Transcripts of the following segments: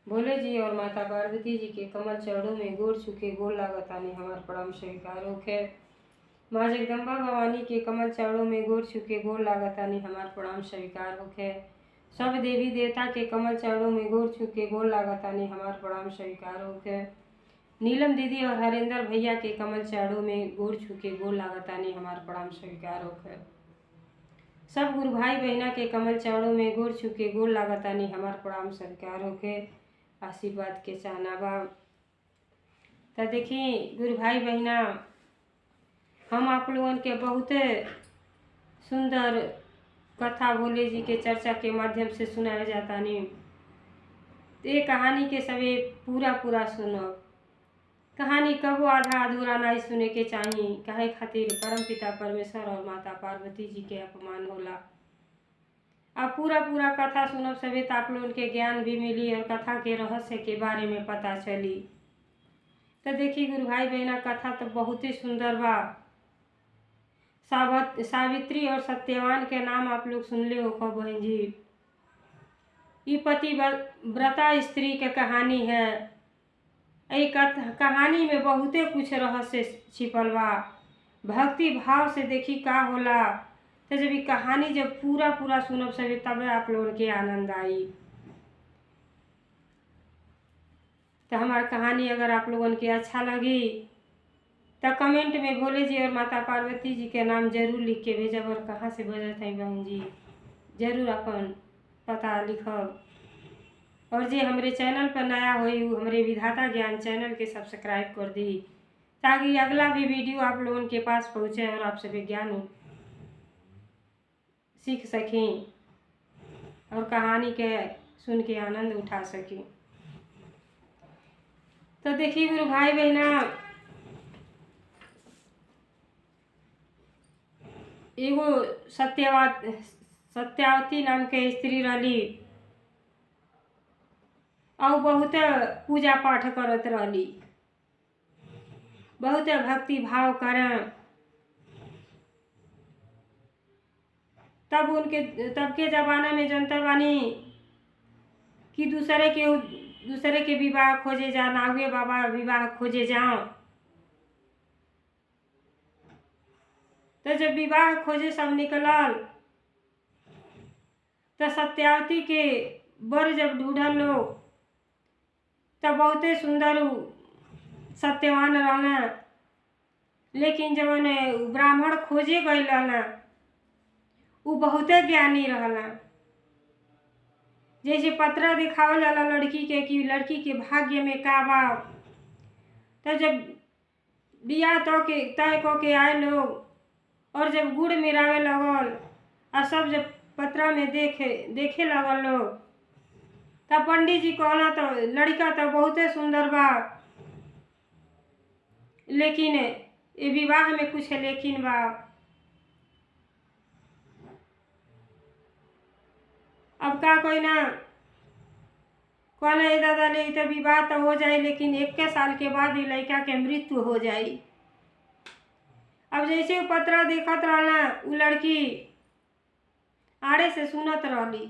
भोले जी और माता पार्वती जी के कमल चरणों में गोड़ छुके गोड़ लागतानी हमार प्रणाम स्वीकार होखे। माँ जगदम्बा भवानी के कमल चरणों में गोड़ छुके गोड़ लागतानी हमार प्रणाम स्वीकार होखे। सब देवी देवता के कमल चरणों में गोड़ छुके गोड़ लागतानी हमार प्रणाम स्वीकार होखे। नीलम दीदी और हरेंद्र भैया के कमल चरणों में गोड़ छुके गोड़ लागतानी हमार प्रणाम स्वीकार होखे। सब गुरु भाई बहना के कमल चरणों में गोड़ छुके गोड़ लागतानी हमार प्रणाम स्वीकार होखे। आशीर्वाद के चाहना बा। तो देखी गुरु भाई बहना, हम आप लोगन के बहुत सुंदर कथा भोले जी के चर्चा के माध्यम से सुनाया जाता नहीं। ये कहानी के सभी पूरा सुनो। कहानी कबो आधा अधूरा नहीं सुने के चाहिए, काहे खातिर परम पिता परमेश्वर और माता पार्वती जी के अपमान होला। अब पूरा कथा सुनब सभी तो आप लोगन के ज्ञान भी मिली और कथा के रहस्य के बारे में पता चली। तो देखी गुरु भाई बहना, कथा तो बहुत ही सुंदर बा। सावित्री और सत्यवान के नाम आप लोग सुन ले हो बहन जी। ये पतिव्रता स्त्री के कहानी है। ये कहानी में बहुते कुछ रहस्य छिपल बा। भक्ति भाव से देखी का होला। तो जब ये कहानी जब पूरा सुनब सभी तब आप लोगों के आनंद आई। तो हमारी कहानी अगर आप लोगों के अच्छा लगी तो कमेंट में भोले जी और माता पार्वती जी के नाम जरूर लिख के भेजब। और कहाँ से भेजत हैं बहन जी, जरूर अपन पता लिखब। और जे हमारे चैनल पर नया हुई हमारे विधाता ज्ञान चैनल के सब्सक्राइब कर दी, ताकि अगला भी वीडियो आप लोगों के पास पहुँचे और आप सभी ज्ञान सीख सकें और कहानी के सुन के आनंद उठा सकें। तो देखिए गुरु भाई बहना, एगो सत्यावती नाम के स्त्री रही और बहुत पूजा पाठ करत रही, बहुत भक्ति भाव करें। तब के जमाना में जनता बानी कि दूसरे के विवाह खोजे जा, नागवे बाबा विवाह खोजे जाओ। तो जब विवाह खोजे सब निकलल तो सत्यावती के बर जब ढूंढल लोग तब बहुते सुंदर सत्यवान रहना। लेकिन जब ब्राह्मण खोजे गए रहना वो बहुते ज्ञानी रहना। जैसे पत्र दिखावल जाला लड़की के कि लड़की के भाग्य में का बा। तो जब बियाह तय क के आए लोग और जब गुड़ मिलावे लगल और सब जब पत्रा में देखे लगल लोग, तब पंडित जी कहला तो लड़का तो बहुते सुंदर बा, लेकिन ये विवाह में कुछ लेकिन बा। अब का कोई ना कहला ये दादा ले तो विवाह तो हो जाए, लेकिन 21 साल के बाद ही लड़का के मृत्यु हो जाए। अब जैसे वो पत्रा देखत रहना वो लड़की आड़े से सुनत रहली।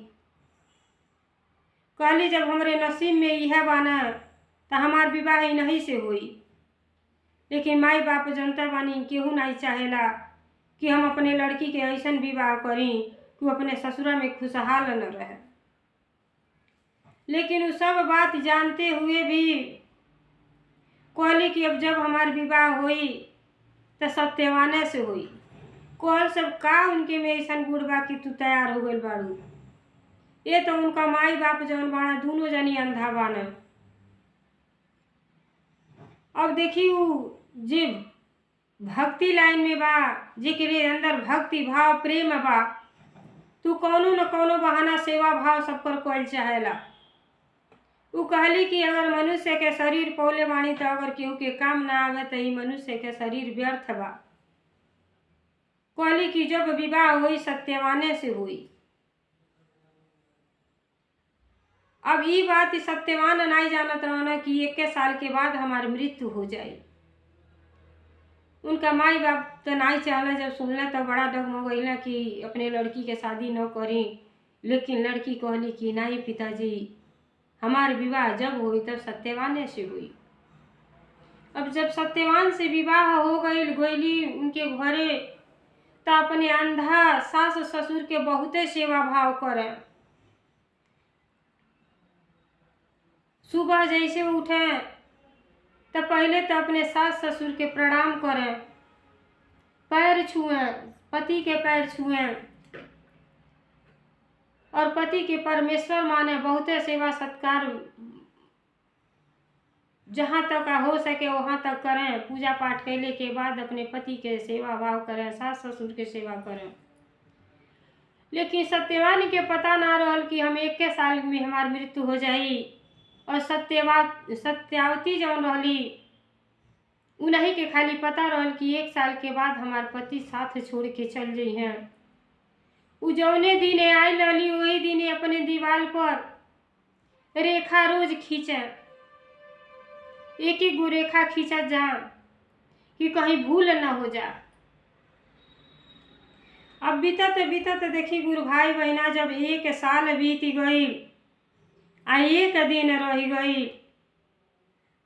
कहली जब हमरे नसीब में यह बाना तो हमार विवाह नहीं से हुई। लेकिन माई बाप जनता बानी केहू नहीं चाहेला कि हम अपने लड़की के ऐसा विवाह करी कि वो अपने ससुरा में खुशहाल न रहे। लेकिन वो सब बात जानते हुए भी कहली कि अब जब हमार विवाह हुई तो सत्यवाने से हुई। कहल सब का उनके में ऐसा गुड़ बा कि तू तैयार हो गई बाड़ू। ये तो उनका माई बाप जौन बाड़ा दोनों जनी अंधा बाना। अब देखी वो जे भक्ति लाइन में बा, जेकरे अंदर भक्ति भाव प्रेम बा, तू कौनो न कौनो बहाना सेवा भाव सब कर कोल चाहेला। वो कहली कि अगर मनुष्य के शरीर पौले बाणी तो अगर केहू के काम ना आवे तो ये मनुष्य के शरीर व्यर्थ बा। कहली कि जब विवाह हुई सत्यवाने से हुई। अब ये बात सत्यवान नहीं जानत रहना कि 21 साल के बाद हमारी मृत्यु हो जाए। उनका माई बाप तो नहीं चाहला। जब सुनला तो बड़ा डगमगैला कि अपने लड़की के शादी न करी। लेकिन लड़की कहली कि नहीं पिताजी, हमार विवाह जब हुई तब सत्यवान से हुई। अब जब सत्यवान से विवाह हो गई गोइली उनके घरे, तो अपने अंधा सास ससुर के बहुते सेवा भाव करें। सुबह जैसे उठे तो पहले तो अपने सास ससुर के प्रणाम करें, पैर छुएं, पति के पैर छुएं और पति के परमेश्वर माने, बहुते सेवा सत्कार जहाँ तक हो सके वहाँ तक करें। पूजा पाठ कैले के बाद अपने पति के सेवा भाव करें, सास ससुर के सेवा करें। लेकिन सत्यवान के पता ना रहल कि हम 1 साल में हमार मृत्यु हो जाई। और सत्यावती जौन रहली उन्हीं के खाली पता रहल कि 1 साल के बाद हमार पति साथ छोड़ के चल जाइ हैं। उ जौने दिने आई रहली वही दिने अपने दीवार पर रेखा रोज खींचे, एक गो रेखा खींचा जा कि कहीं भूल न हो जा। अब बीतत बीतत देखी गुरु भाई बहना, जब 1 साल बीत गई आ 1 दिन रह गई,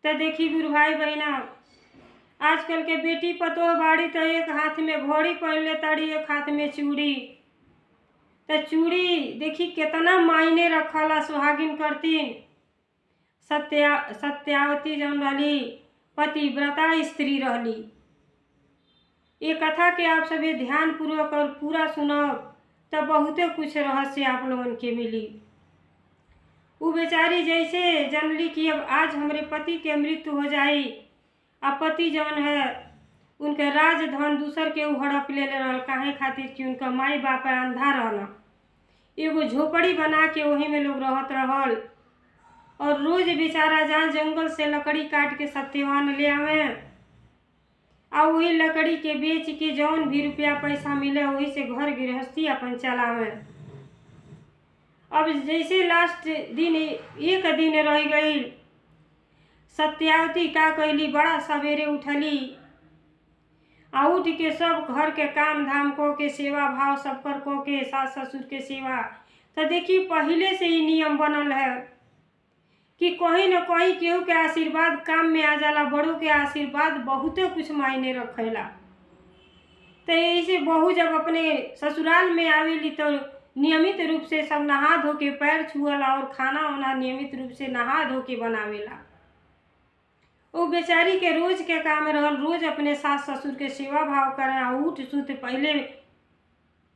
तो देखी गुरु भाई बहना, आजकल के बेटी पतोह बाड़ी तो एक हाथ में घड़ी पहन ले ताड़ी, एक हाथ में चूड़ी। तो चूड़ी देखी कितना मायने रखला सुहागिन करती। सत्यावती जौन रहली पतिव्रता स्त्री रहली। ये कथा के आप सभी ध्यान पूर्वक और पूरा सुनो तो बहुते कुछ रहस्य आप लोगन के मिली। वो बेचारी जैसे जानली कि अब आज हमारे पति के मृत्यु हो जाई, अब पति जौन है उनके राजधन दूसर के हड़प ले रहल, काहे खातिर कि उनका माई बाप अंधा रहना। एगो झोपड़ी बना के वही में लोग रहत रहल और रोज बेचारा जहाँ जंगल से लकड़ी काट के सत्यवान ले आवे और वही लकड़ी के बेच के जौन भी रुपया पैसा मिले वही से घर गृहस्थी अपन चलावे। अब जैसे लास्ट दिन 1 दिन रह गई, सत्यावती का कैली बड़ा सवेरे उठली आ उठ के सब घर के काम धाम को के सेवा भाव सब कर को के सास ससुर के सेवा। तो देखी पहले से ही नियम बनल है कि कहीं न कहीं केहू के आशीर्वाद काम में आ जाला, बड़ों के आशीर्वाद बहुते कुछ मायने रखेला। तो ऐसे बहू जब अपने ससुराल में आवेली तो नियमित रूप से सब नहा धो के पैर छुअला और खाना वाना नियमित रूप से नहा धो के बनावेला। वो बेचारी के रोज के काम रहल, रोज अपने सास ससुर के सेवा भाव करें, उठ सुत पहले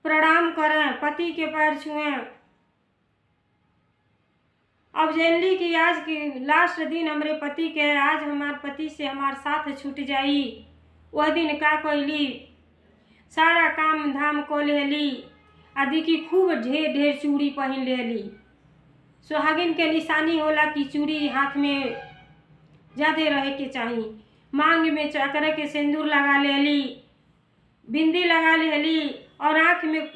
प्रणाम करें, पति के पैर छुएं। अब जानली कि आज के लास्ट दिन हमारे पति के, आज हमारे पति से हमार साथ छूट जाई। वह दिन का कैली, सारा काम धाम को लेली आ देखी खूब ढेर ढेर चूड़ी पहन लेली। सुहागिन के निशानी होला कि चूड़ी हाथ में ज्यादा रहे के चाहिए। मांग में चक्र के सिंदूर लगा लेली, बिंदी लगा लेली और आँख में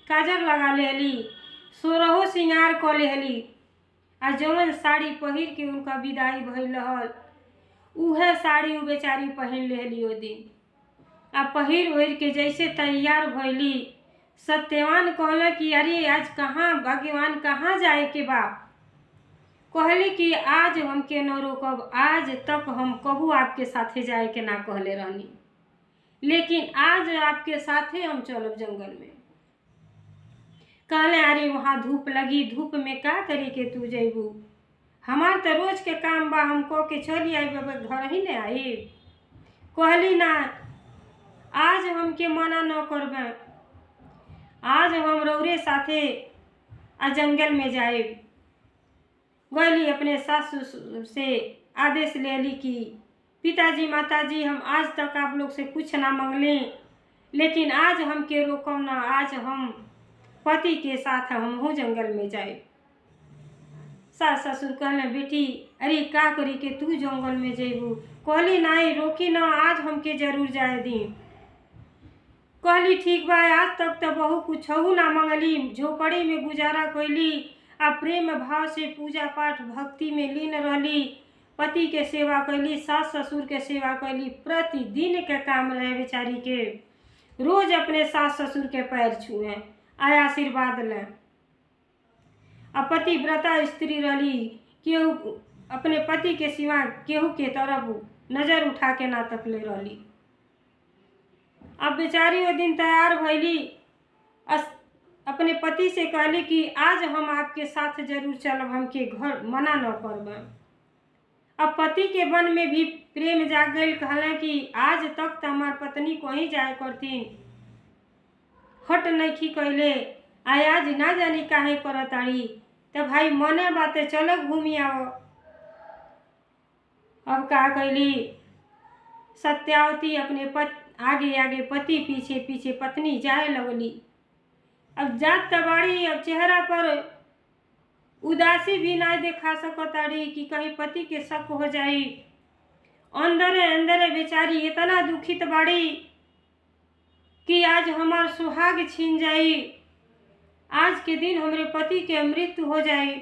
काजल लगा लेली, 16 श्रृंगार को लेली। आ जौन साड़ी पहिर के उनका विदाई भइल रहल उहे साड़ी उ बेचारी पहन लेली ओ दिन। आ पहिर ओढ़ के जैसे तैयार भइली, सत्यवान कहला कि अरे आज कहाँ भगवान कहाँ जाए के बा। कहली कि आज हमके न रोकब, आज तक हम कबू आपके साथे जाए के ना कहले रहनी, लेकिन आज आपके साथे हम चलब जंगल में। कहले अरे वहाँ धूप लगी, धूप में का करी के तू जैबू, हमार तो रोज के काम बा, हम कह के चली आई, घर ही नहीं आई। कहली ना आज हमके मना न करबे, आज हम रौरे साथे आ जंगल में जाए। गईली अपने सासू से आदेश लेली कि पिताजी माताजी हम आज तक आप लोग से कुछ ना मांगले, लेकिन आज हमके रोकम ना, आज हम पति के साथ हमहू जंगल में जाए। सास ससुर कहले बेटी अरे का करी के तू जंगल में जेबू। कहली नहीं रोकी ना, आज हमके जरूर जाए दी। कहली ठीक बा, आज तक तो बहु कुछ ना मंगली, झोपड़ी में गुजारा कैली आ प्रेम भाव से पूजा पाठ भक्ति में लीन रहली, पति के सेवा कैली, सास ससुर के सेवा कैली। प्रतिदिन के काम रहे बेचारी के, रोज अपने सास ससुर के पैर छुए आया आशीर्वाद लें। आ पतिव्रता स्त्री रहली, केहू अपने पति के सिवा केहू के तरफ नजर उठा के ना तकले रहली। अब बेचारी वो दिन तैयार भैली, अपने पति से कहली कि आज हम आपके साथ जरूर चलब, हमके घर मना न करब। अब पति के मन में भी प्रेम जाग गई, कहला कि आज तक तो हमार पत्नी कहीं जाए करतीन, हट नहीं कैले, आज ना जानी काहे करताड़ी, तो भाई मने बाते चलो घूमी आओ। अब का कैली, सत्यावती अपने आगे आगे पति पीछे पीछे पत्नी जाए लगली। अब जात तबाड़ी, अब चेहरा पर उदासी भी ना देखा सकताड़ी कि कहीं पति के शक हो जाई। अंदरे अंदरे बेचारी इतना दुखित बाड़ी कि आज हमार सुहाग छीन जाई, आज के दिन हमरे पति के मृत्यु हो जाई।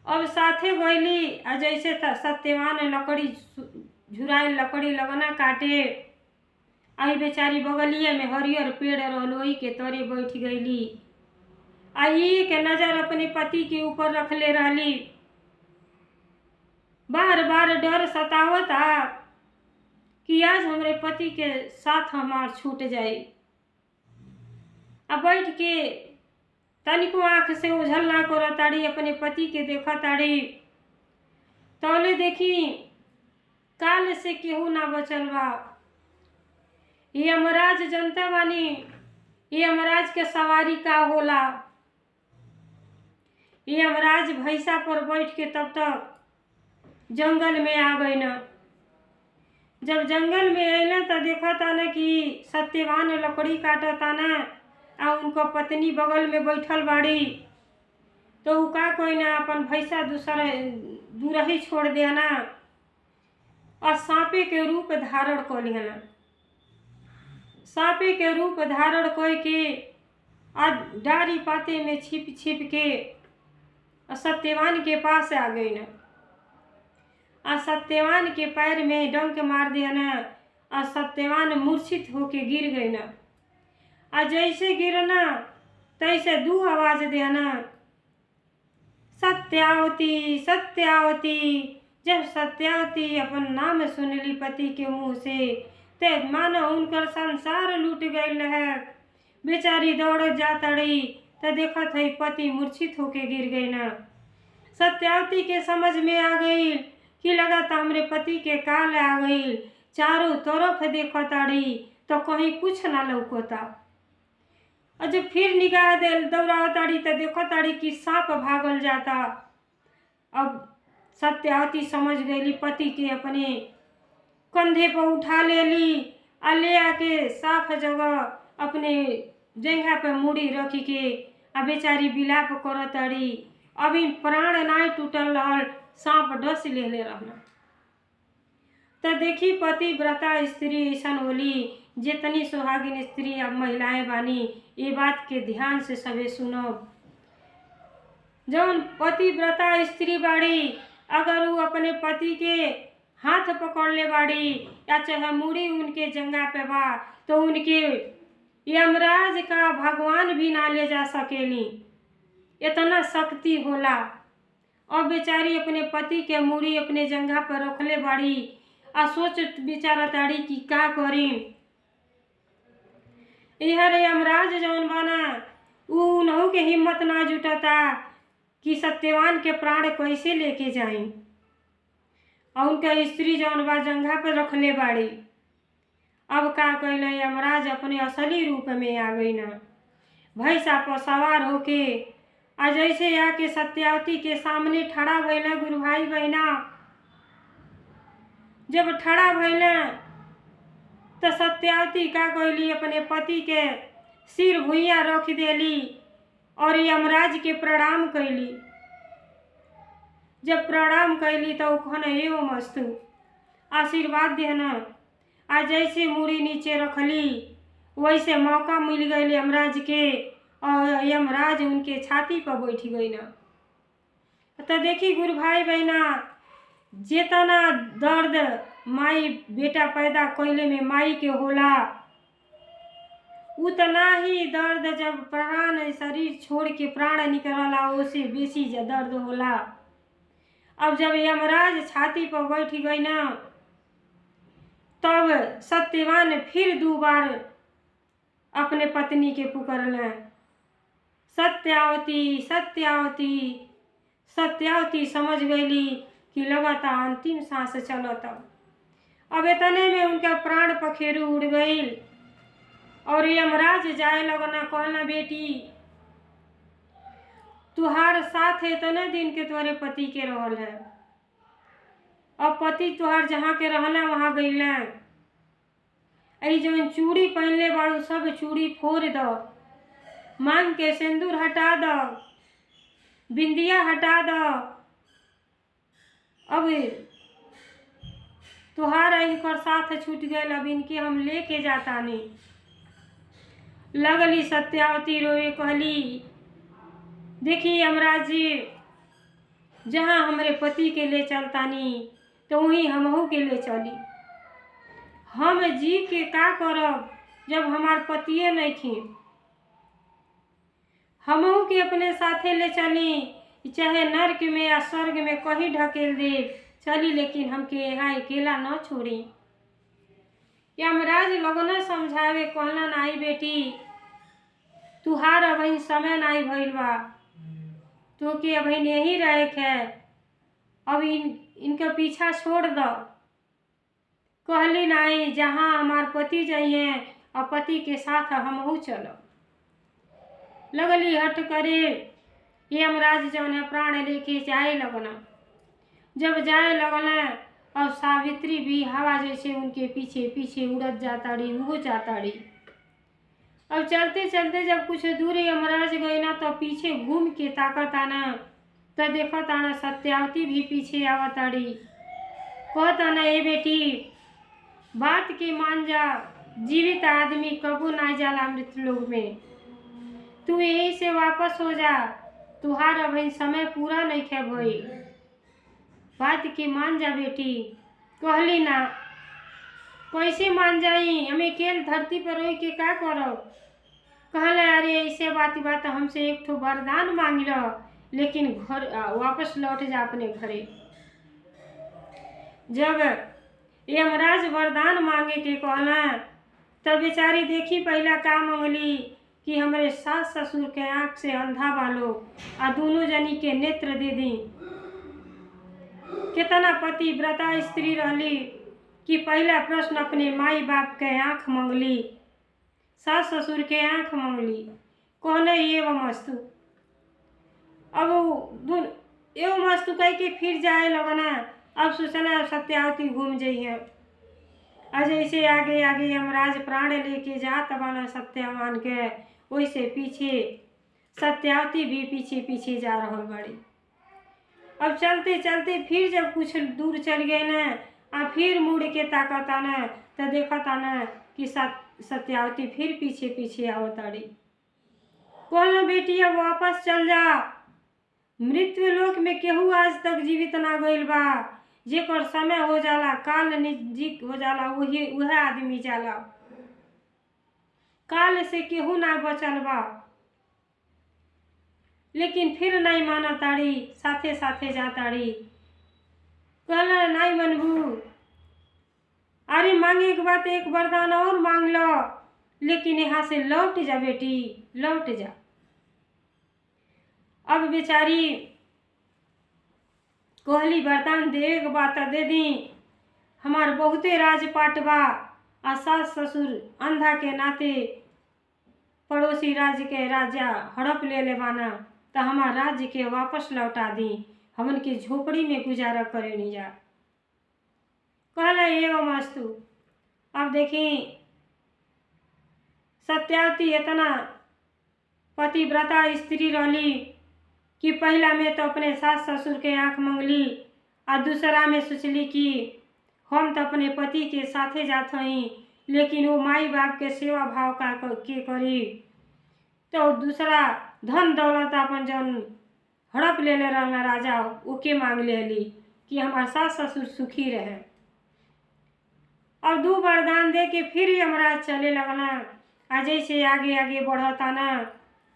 अब साथे गईली, जैसे सत्यवान लकड़ी झुराए लकड़ी लगना काटे, आई बेचारी बगलिए में हरियर पेड़ रहलोई के तरे बैठ गईली। आई के नजर अपने पति के ऊपर रख ले रहली। बार बार डर सतावता कि आज हमरे पति के साथ हमार छूट जाए। अब बैठ के तनिको आँख से उझल ना करताड़ी, अपने पति के देखताड़ी। तौले देखी काल से केहू ना बचल बा। ये यमराज जनता बानी, ये यमराज के सवारी का होला। ये यमराज भैंसा पर बैठ के तब तक जंगल में आ गई न। जब जंगल में अल तो देखा था न कि सत्यवान लकड़ी काटता न, आ उनको पत्नी बगल में बैठल बाड़ी। तो उ का कोई ना अपन भैंसा दूर ही छोड़ दिया ना, और सांपे के रूप धारण कर लिया। सांपे के रूप धारण कर के डारी पाते में छिप छिप के सत्यवान के पास आ गई न। सत्यवान के पैर में डंक मार दिया न, और सत्यवान मूर्छित होके गिर गई न। जैसे गिरना तैसे दू आवाज दिया न, सत्यावती सत्यावती। जब सत्यावती अपन नाम सुनली पति के मुंह से, ते मानो उनकर संसार लूट गई है। बेचारी दौड़ जातड़ी तो देखत है पति मूर्छित होके गिर गई ना। सत्यावती के समझ में आ गई कि लगता हमरे पति के काल आ गई। चारों तरफ देखताड़ी तो कहीं कुछ ना लौकता। और जब फिर निगाह दौड़ावताड़ी तो देखताड़ी कि सांप भागल जाता। अब सत्यावती समझ गई पति के अपने कंधे पर उठा लेली, ले आके साफ जगह अपने जंघा पे मुड़ी रखी के बेचारी बिलाप करताड़ी। अभी प्राण नाई टूटल रहल, सांप डस ले रहना। तो देखी पति व्रता स्त्री ऐसा होली, जितनी सुहागिन स्त्री अब महिलाएं बानी, ये बात के ध्यान से सबे सुनो। जौन पति व्रता स्त्री बाड़ी, अगर वो अपने पति के हाथ पकड़ ले बाड़ी या चाहे मुड़ी उनके जंगा पे बा, तो उनके यमराज का भगवान भी ना ले जा सकेली, इतना शक्ति होला। और बेचारी अपने पति के मुड़ी अपने जंघा पर रखले बाड़ी, आ सोच बेचारा ताड़ी कि का करी। यह यमराज जौन बाना उनहु के हिम्मत ना जुटता कि सत्यवान के प्राण कैसे लेके जाई। और उनका स्त्री जौन बा जंघा पर रखले बाड़ी। अब का कैले यमराज अपने असली रूप में आ गई ना, भैंसा पर सवार होके जैसे आके सत्यावती के सामने ठड़ा भइला। गुरु भाई बहना, जब ठड़ा भइला तो सत्यावती का कैली अपने पति के सिर भुइया रख देली और यमराज के प्रणाम कैली। जब प्रणाम कैली तो कहना एवं मस्तु, आशीर्वाद देना। जैसे मुड़ी नीचे रखली वैसे मौका मिल गई यमराज के, और यमराज उनके छाती पर बैठ गई ना। तो देखी गुरु भाई बहना, जितना दर्द माई बेटा पैदा कैले में माई के होला, उतना ही दर्द जब प्राण शरीर छोड़ के प्राण निकलला ओसे बेसी दर्द होला। अब जब यमराज छाती पर बैठ गई ना, तब सत्यवान फिर 2 बार अपने पत्नी के पुकारले, सत्यावती सत्यावती। सत्यावती समझ गईली कि लगातार अंतिम सांस चलता। अब इतने में उनका प्राण पखेरु उड़ गई और यमराज जाए लगना, कहना बेटी तुहार साथ इतने दिन के तुम्हारे पति के रहल है, अब पति तुहार जहाँ के रहला वहाँ गईला। आई जो चूड़ी पहनले बाड़ू सब चूड़ी फोड़ दो, मांग के सिंदूर हटा दो, बिंदिया हटा दो। अब तुहार इनकर साथ छूट गए, अब इनके हम लेके जाता नहीं। लगली सत्यावती रोए, कहली देखिए यमराज जी, जहाँ हमारे पति के ले चलतानी तो वहीं हमहू के ले चली। हम जी के का करब जब हमार पतिए नहीं थी। हमहू के अपने साथे ले चली, चाहे नरक में या स्वर्ग में कहीं ढकेल दे चली, लेकिन हमके यहाँ अकेला न छोड़ी। यमराज लगना समझावे, कहला नाई बेटी तुहार अभी समय नाई भइल बा, तो के अभी यही रहे है, अब इनका पीछा छोड़ दो। कहली नाई, जहाँ हमार पति जाइए और पति के साथ हमहू चलो। लगली हट करे, यमराज जौन प्राण लेके जाए लगना। जब जाए लगना, अब सावित्री भी हवा जैसे उनके पीछे पीछे उड़त जाता रही, वो जाता रही। अब चलते चलते जब कुछ दूर यमराज गई ना, तो पीछे घूम के ताकत आना, तो देखत आना सत्यावती भी पीछे आवत आड़ी। कहत आना, ए बेटी बात के मान जा, जीवित आदमी कबू ना जाला मृत लोक में, तू यही से वापस हो जा, तुहार अभी समय पूरा नहीं खे भई, बात के मान जा बेटी। कहली ना, कैसे मान जाई, हमें केल धरती पर रह के का करब। कहले अरे ऐसे बात हमसे एक ठो वरदान मांग लो, लेकिन घर वापस लौट जा अपने घरे। जब यमराज वरदान मांगे के कहला, तब बेचारी देखी पहला का मांगली कि हमारे सास ससुर के आँख से अंधा बालो आ दोनों जनी के नेत्र दे दी। कितना पतिव्रता स्त्री रहली कि पहला प्रश्न अपने माई बाप के आँख मांगली, सास ससुर के आँख मांगली। कहने एवं मस्तु। अब एवं मस्तु कह के फिर जाए लगना। अब सोचना सत्यावती घूम जाइए। आज ऐसे आगे आगे यमराज प्राण लेके जात बना सत्यवान के, वैसे पीछे सत्यावती भी पीछे पीछे जा रहा बड़ी। अब चलते चलते फिर जब कुछ दूर चल गए ना, आ फिर मुड़ के ताकत आना, तो देखत आना कि सत्यावती फिर पीछे पीछे आवताड़ी। कहना बेटी अब वापस चल जा, मृत्यु लोक में केहू आज तक जीवित ना गइल बा। जेकर समय हो जाला, काल नजदीक हो जाला, वह आदमी जाला, काल से केहू ना बचल बा। लेकिन फिर नहीं माना ताड़ी, साथे साथे जाताड़ी। कहला नहीं मनबू, अरे मांगे एक बात, एक वरदान और मांग लो, लेकिन यहाँ से लौट जा बेटी, लौट जा। अब बेचारी कहली वरदान देवे के बात दे दी, हमार बहुते राजपाट बा, आ सास ससुर अंधा के नाते पड़ोसी राज्य के राजा हड़प ले बाना, तो हमार राज्य के वापस लौटा दी, हमन के झोपड़ी में गुजारा करे नहीं जा। कहला एवं अस्तु। अब देखी सत्यावती इतना पतिव्रता स्त्री रहली कि पहला में तो अपने सास ससुर के आँख मंगली, और दूसरा में सोचली कि हम तो अपने पति के साथे जात हई, लेकिन वो माई बाप के सेवा भाव का के करी। तो दूसरा धन दौलत अपन जौन हड़प ले रहना राजा, ओके मांग लेली कि हमार सास ससुर सुखी रहे। और 2 वरदान दे के फिर यमराज चले लगना। आ जैसे आगे आगे बढ़ता ना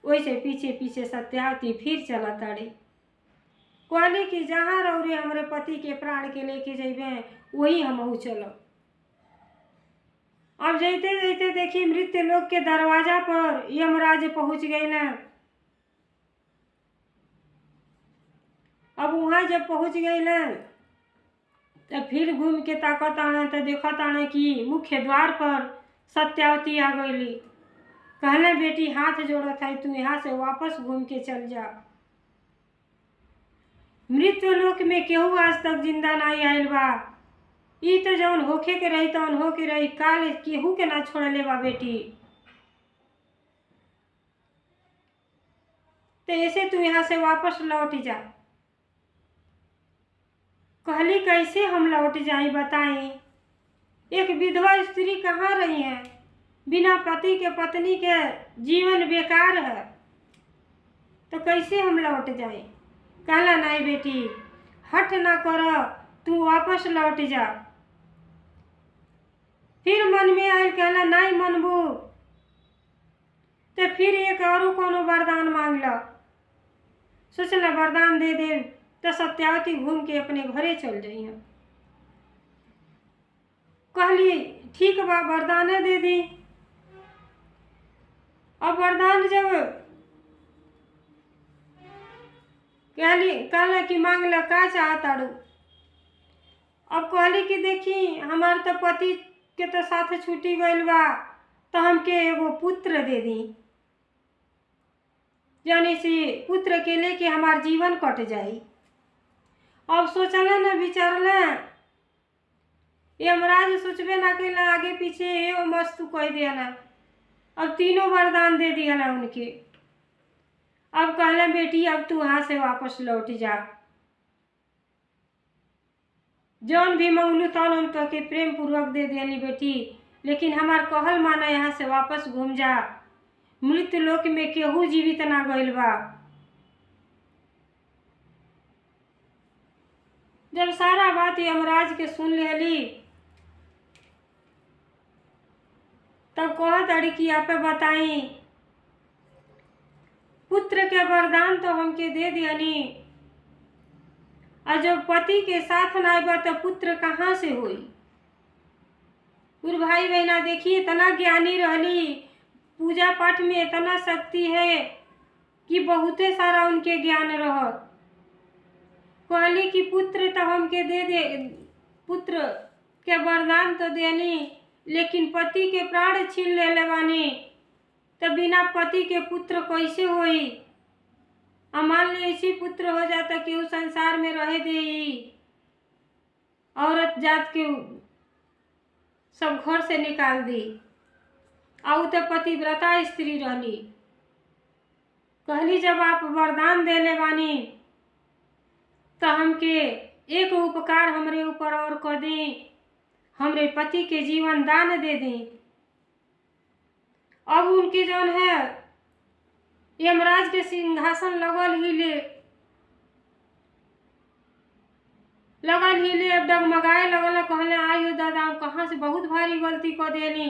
वैसे पीछे पीछे सत्यावती फिर चला ताड़ी। कहली कि जहाँ रौरे हमरे पति के प्राण के लेके जइबे वही हमहू चलब। अब जैते जैते देखी मृत्यु लोक के दरवाजा पर यमराज पहुंच गए ना। अब वहां जब पहुंच गए ना तो फिर घूम के ताकत आना तो देखत आना कि मुख्य द्वार पर सत्यावती आ गईली। कहले बेटी हाथ जोड़त है, तू यहाँ से वापस घूम के चल जा। मृत्यु लोक में केहू आज तक जिंदा नहीं आयल बा। ई तो जौन होखे के रही तौन हो के रही, काल केहू के ना छोड़ले बा बेटी। तो ऐसे तू यहाँ से वापस लौट जा। कहली कैसे हम लौट जाई बताई। एक विधवा स्त्री कहाँ रही है, बिना पति के पत्नी के जीवन बेकार है, तो कैसे हम लौट जाए। कहला नहीं बेटी हट ना कर, तू वापस लौट जा। फिर मन में आयल कहला नहीं मनबू तो फिर एक और कोनो वरदान मांग लो। सोचला वरदान दे दे तो सत्यावती घूम के अपने घरे चल जाई। कहली ठीक बा वरदान दे दी। अब वरदान जब कहला कि मांग लो का चाहताड़ू। अब कहली कि देखी हमार तो पति के तो साथ छूटी गइल बा, तो हमके एगो पुत्र दे दी, जाने से पुत्र के लेके हमार जीवन कट जाई। अब सोचला ना विचारला, यमराज सोचबे ना कैला, आगे पीछे एगो मस्त कह दिया। अब तीनों वरदान दे दिया उनके। अब कहला बेटी अब तू यहाँ से वापस लौट जा। जौन भी मंगलू तौन हम तो के प्रेम पूर्वक दे दियानी बेटी, लेकिन हमार कहल माना यहाँ से वापस घूम जा। मृत्यु लोक में केहू जीवित ना गइल बा। जब सारा बात यमराज के सुन लेली तब कहत अड़ी कि आपे बताई पुत्र के वरदान तो हमके दे दियानी, और जब पति के साथ ना बा तो पुत्र कहाँ से होई। गुरु भाई बहना देखिए इतना ज्ञानी रहली, पूजा पाठ में इतना शक्ति है कि बहुते सारा उनके ज्ञान रह। कहली कि पुत्र तो हमके दे दे, पुत्र के वरदान तो देनी, लेकिन पति के प्राण छीन ले बानी, तो बिना पति के पुत्र कैसे होई। मान ली ऐसी पुत्र हो जाता कि उस संसार में रहे दे, औरत जात के सब घर से निकाल दी। और तो पतिव्रता स्त्री रहली। कहली जब आप वरदान देले बानी तो हमके एक उपकार हमरे ऊपर और कर दी, हमरे पति के जीवन दान दे दी। अब उनकी जौन है यमराज के सिंहासन लगल हिले अब डगमगाए लगल। कहले आयु दादा हम कहाँ से बहुत भारी गलती कर देनी,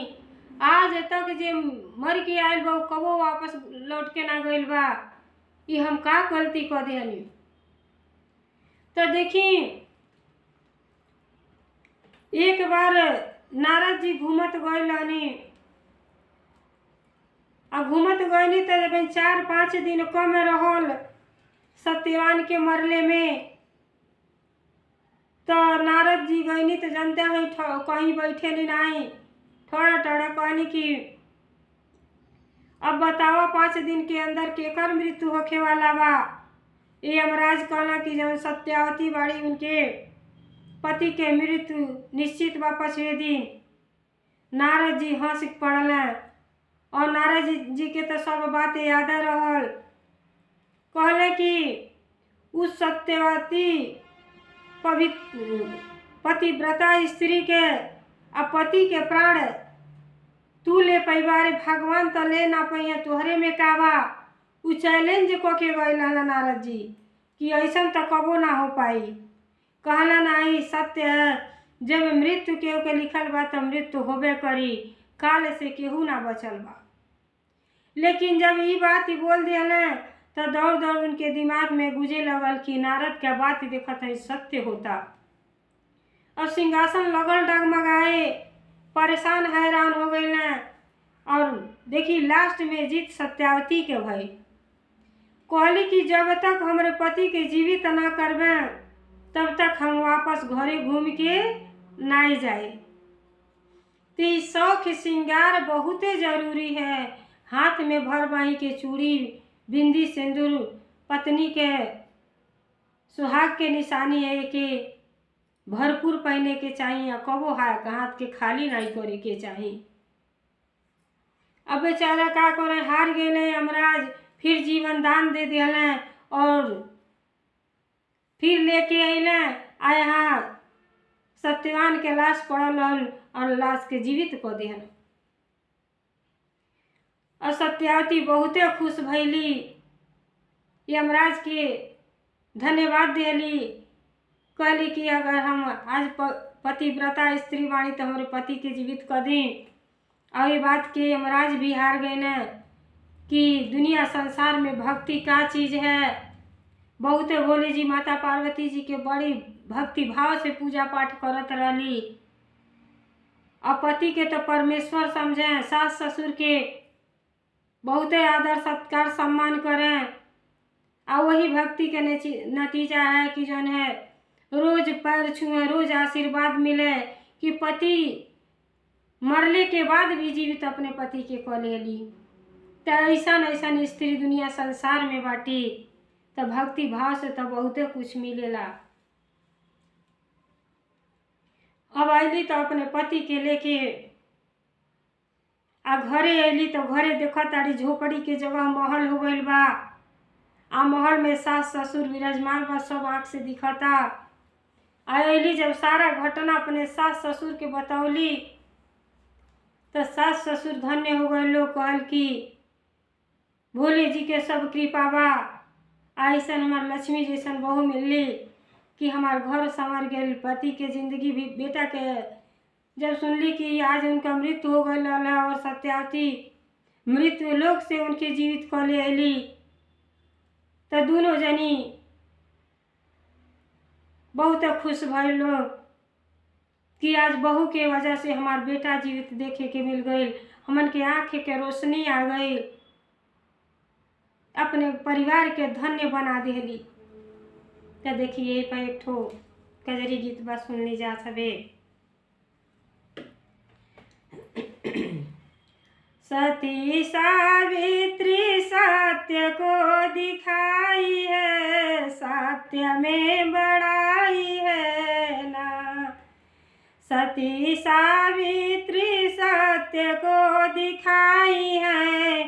आज तक जे मर के आयल बा कबो वापस लौट के ना गइल बा, ये हम का गलती कर देनी। तो देखी एक बार नारद जी घूमत गइलनी, आ घूमत गइनी तो जब 4-5 दिन कम रहल सत्यवान के मरले में, तो नारद जी गइनी तो जानते हैं कहीं बैठे नहीं, थोड़ा थोड़ा कहनी कि अब बताओ 5 दिन के अंदर केकर मृत्यु होखे वाला बा। ये यमराज कहला कि जब सत्यावती बाड़ी उनके पति के मृत्यु निश्चित बा 5वें दिन। नारद जी हंस पड़ल, और नारद जी के तो सब बात याद रहल। कहले कि उस सत्यवती पतिव्रता स्त्री के आ पति के प्राण तू ले पैबारे, भगवान तो ले ना पैया, तुहरे में का बा। उ चैलेंज को के गइल नारद जी कि ऐसा तो कबो ना हो पाई। कहला नहीं सत्य है, जब मृत्यु केहू के लिखल बा तो मृत्यु होबे करी, काल से केहू ना बचल बा। लेकिन जब ये बात ही बोल दिया ना तो दौड़ दौड़ उनके दिमाग में गुजे लगल कि नारद क्या बात देखा था सत्य होता। और सिंहासन लगल डगमगाए, परेशान हैरान हो गई ना। और देखी लास्ट में जीत सत्यावती के भई। कहली कि जब तक हमारे पति के जीवित ना करबे तब तक हम वापस घरे घूम के नहीं जाए। तो शौक श्रृंगार बहुते जरूरी है। हाथ में भर बाई के चूड़ी, बिंदी, सिंदूर पत्नी के सुहाग के निशानी है कि भरपूर पहने के चाहिए। कबो हाथ के खाली नहीं करे के चाहिए। अब बेचारा का करे, हार गए यमराज, फिर जीवन दान दे दिया और फिर लेके अइले। आ यहाँ सत्यवान के लाश पड़ल रहल और लाश के जीवित कर दिहन। और सत्यावती बहुते खुश भैली, यमराज के धन्यवाद दिली। कहली कि अगर हम आज पतिव्रता स्त्री बाणी तो हमारे पति के जीवित कर दी। और ये बात के यमराज भी हार गए न कि दुनिया संसार में भक्ति का चीज़ है। बहुते भोले जी माता पार्वती जी के बड़ी भक्ति भाव से पूजा पाठ करत रही। और पति के तो परमेश्वर समझें, सास ससुर के बहुते आदर सत्कार सम्मान करें। और वही भक्ति के नतीजा है कि जौन है रोज पैर छुए, रोज आशीर्वाद मिले कि पति मरले के बाद भी जीवित अपने पति के क लेली। तो ऐसा स्त्री दुनिया संसार में बाटी। तो भक्ति भाव से तो बहुते कुछ मिलेला। अब अली तो अपने पति के लेके आ घरे अली तो घरे देखा तारी झोपड़ी के जगह महल हो गइल बा। आ महल में सास ससुर विराजमान बा, सब आँख से दिखता। अली जब सारा घटना अपने सास ससुर के बतौली तो सास ससुर धन्य हो गए। लोग कहल कि भोले जी के सब कृपा बा, ऐसन हमार लक्ष्मी जैसन बहू मिलली कि हमार घर संवर गए। पति के जिंदगी भी बेटा के जब सुनली कि आज उनका मृत्यु हो गई और सत्यावती मृत्यु लोक से उनके जीवित कर ले अली तो दोनों जनी बहुत खुश भइल लोग कि आज बहू के वजह से हमार बेटा जीवित देखे के मिल गई। हमन के आँख के रोशनी आ गई, अपने परिवार के धन्य बना देली। तो देखिए यही पर एक ठो कजरी गीत बा, सुन ली जा सबे। सती सावित्री सत्य को दिखाई है, सत्य में बड़ाई है ना। सती सावित्री सत्य को दिखाई है,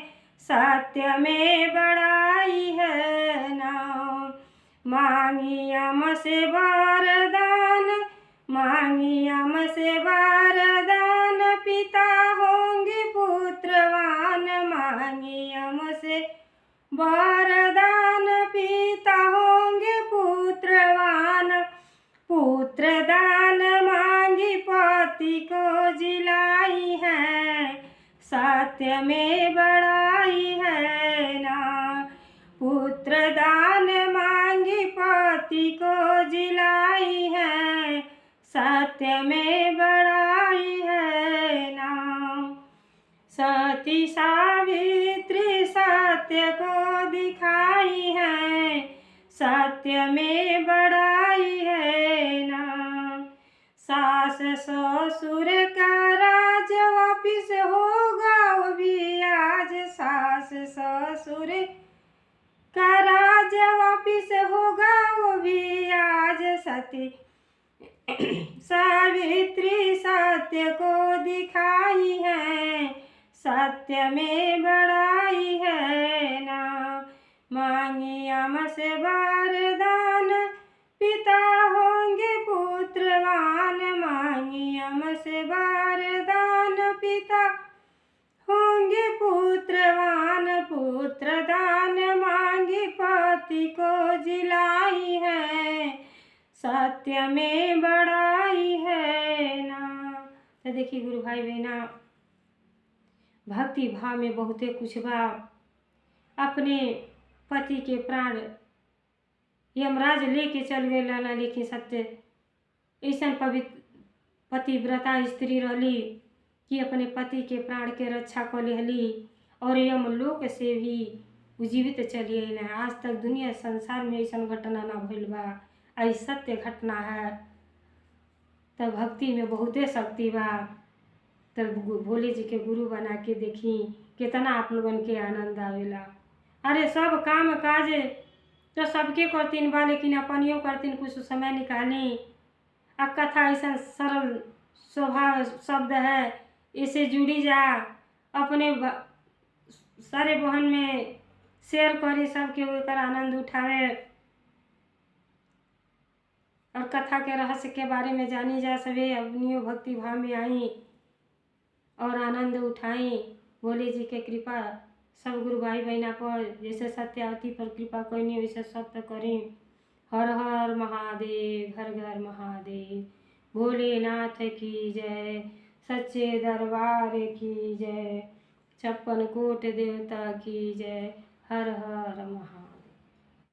सत्य में बड़ाई है ना। मांगी हम से वरदान, मांगी हम से वरदान, पिता होंगे पुत्रवान। मांगी हम से वरदान, पिता होंगे पुत्रवान। पुत्रदान मांगी पति को जिलाई है, सत्य में बड़ाई है ना। पुत्रदान मांगी पति को जिलाई है, सत्य में बड़ाई है ना। सती सावित्री सत्य को दिखाई है, सत्य में बड़ाई है ना। सास ससुर का राज वापिस होगा वो भी आज, सास ससुर का राज वापिस होगा वो भी आज। सती सावित्री सत्य को दिखाई है, सत्य में बड़ाई है ना। मांगी हम से वरदान, पिता होंगे पुत्रवान। मांगी हम से वरदान, पिता होंगे पुत्रवान। पुत्रदान मांगी पति को जिलाई है, सत्य में बड़ाई है ना। तो देखिए गुरु भाई बहना, भक्ति भाव में बहुते कुछ बा। अपने पति के प्राण यमराज लेके चल गए ना, लेकिन सत्य ऐसा पवित्र पतिव्रता स्त्री रहली कि अपने पति के प्राण के रक्षा कर लेहली और यमलोक से भी जीवित चली अल। आज तक दुनिया संसार में ऐसा घटना ना भइल बा। आई सत्य घटना है। तब भक्ति में बहुते शक्ति बा। तब भोले जी के गुरु बना के देखी कितना आप लोगन के आनंद आवेला। अरे सब काम काज तो सबके करतीन बा, लेकिन अपनियो करतीन कुछ समय निकाली। अब कथा ऐसा सरल स्वभाव शब्द है, इसे जुड़ी जा, अपने सारे बहन में शेयर करी, सबके ऊपर आनंद उठावे और कथा के रहस्य के बारे में जानी जा। सभी अपनियों भक्ति भाव में आई और आनंद उठाई। भोले जी के कृपा सब गुरु भाई बहना पर जैसे सत्यावती पर कृपा करनी वैसे सब तो करी। हर हर महादेव, घर घर महादेव। भोलेनाथ की जय, सच्चे दरबार की जय, 56 कोट देवता की जय। हर हर महादेव।